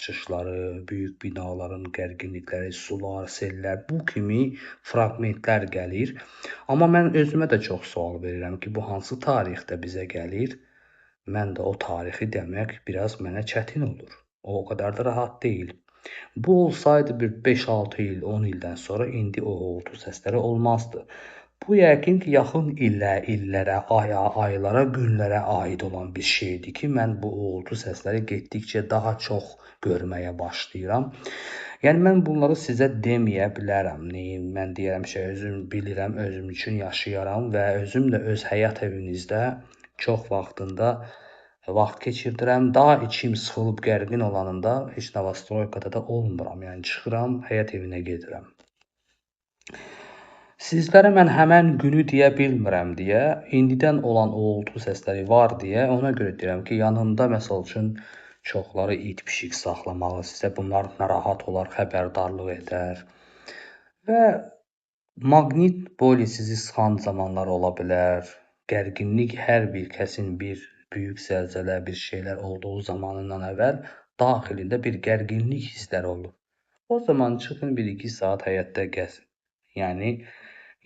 qaçışları, böyük binaların gərginlikləri, sular, sellər, bu kimi fraqmentlər gəlir. Amma mən özümə də çox sual verirəm ki, bu hansı tarixdə bizə gəlir? Mən də o tarixi demək biraz mənə çətin olur. O qədər də rahat deyil. Bu olsaydı bir 5-6 il, 10 ildən sonra indi o uğultu səsləri olmazdı. Bu yəqin ki, yaxın illərə, aylara, günlərə aid olan bir şeydir ki, mən bu uğultu səsləri getdikcə daha çox görməyə başlayıram. Yəni mən bunları sizə deməyə bilərəm. Mən deyirəm ki, özüm bilirəm, özüm üçün yaşayaram və özüm də öz həyat evinizdə çox vaxtında vaxt keçirdirəm. Daha içim sıxılıb gərgin olanında heç Novostroykada da olmuram. Yəni çıxıram, həyat evinə gedirəm. Sizlərə mən həmən günü deyə bilmirəm deyə, indidən olan uğultu səsləri var deyə, ona görə deyirəm ki, yanında məsəl üçün çoxları it pişik saxlamağı, sizə bunlar narahat olar, xəbərdarlıq edər və maqnit poli sizi sıxan zamanlar ola bilər. Gərginlik hər bir kəsin bir böyük zəlzələ, bir şeylər olduğu zamanından əvvəl daxilində bir gərginlik hissləri olur. O zaman çıxın 1-2 saat həyətdə gəzin.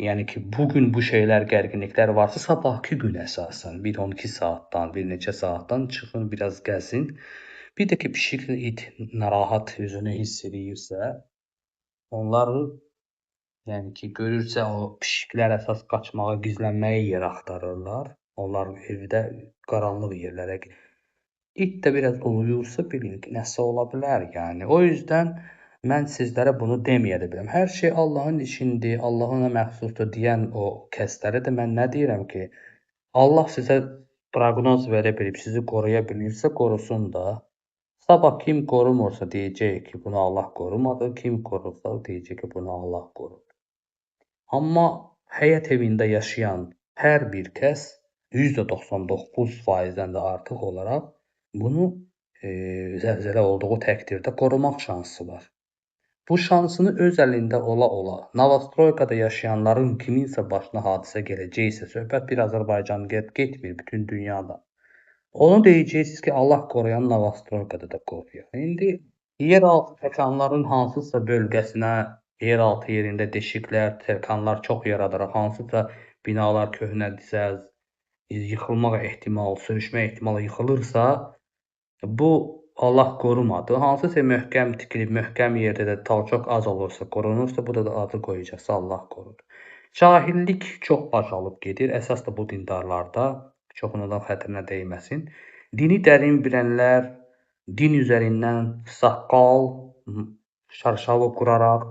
Yəni ki, bugün bu şeylər, gərginliklər varsa, sabahki gün əsasən 1-12 saatdan, bir neçə saatdan çıxın, biraz gəzin. Bir də ki, pişik, it narahat özünü hiss eləyirsə, onları yəni ki, görürsə o pişiklər əsas qaçmağa, gizlənməyə yer axtarırlar. Onlar evdə qaranlıq yerlərə. İt də biraz uluyursa bilin ki, nəsə ola bilər yəni. O yüzdən mən sizlərə bunu deməyə də bilirəm. Hər şey Allahın işindir, Allahına məxsusdur deyən o kəslərə də mən nə deyirəm ki, Allah sizə proqnoz verə bilib, sizi qoruya bilirsə qorusun da. Sabah kim qorumursa deyəcək ki, bunu Allah qorumadı, kim qorursa deyəcək ki, bunu Allah qorudu. Amma həyat evində yaşayan hər bir kəs %99%-dən də artıq olaraq bunu zəlzələ olduğu təqdirdə qorumaq şansı var. Bu şansını öz əlində ola-ola Novostroykada yaşayanların kiminsə başına hadisə gələcəksə, söhbət bir Azərbaycan getmir, bütün dünyada. Onu deyəcəksiniz ki, Allah qoruyan Novostroykada da qoruyur. İndi yeraltı təkanların hansısa bölgəsinə, yeraltı yerində deşiklər, təkanlar çox yaradıraq, hansısa binalar köhnədirsə, yıxılmaq ehtimalı, sürüşmə ehtimalı yıxılırsa, bu Allah qorumadı. Hansısa möhkəm tikilib, möhkəm yerdə də talçoq az olursa, qorunursa, bu da adı qoyacaqsa Allah qorudu. Cahillik çox baş alıb gedir. Əsas da bu dindarlarda, çoxundan xətrinə dəyməsin. Dini dərin bilənlər din üzərindən saqqal, şarşalı quraraq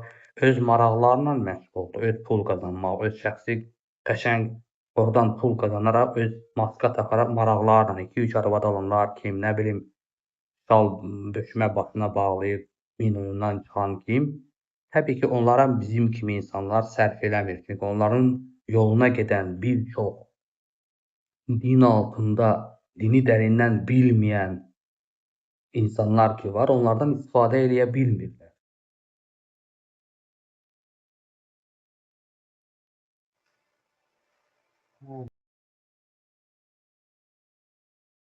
öz maraqlarla məşğuldur. Öz pul qazanmaq, öz şəxsi qəşəng oradan pul qazanaraq, öz maska taxaraq maraqlarla 2-3 arvad alırlar, kim nə bilim şal döşmə başına bağlayıb minonundan çıxan kim. Təbii ki, onlara bizim kimi insanlar sərf eləmir. Çünki onların yoluna gedən bir çox din altında dini dərindən bilməyən insanlar ki var, onlardan istifadə eləyə bilmirlər.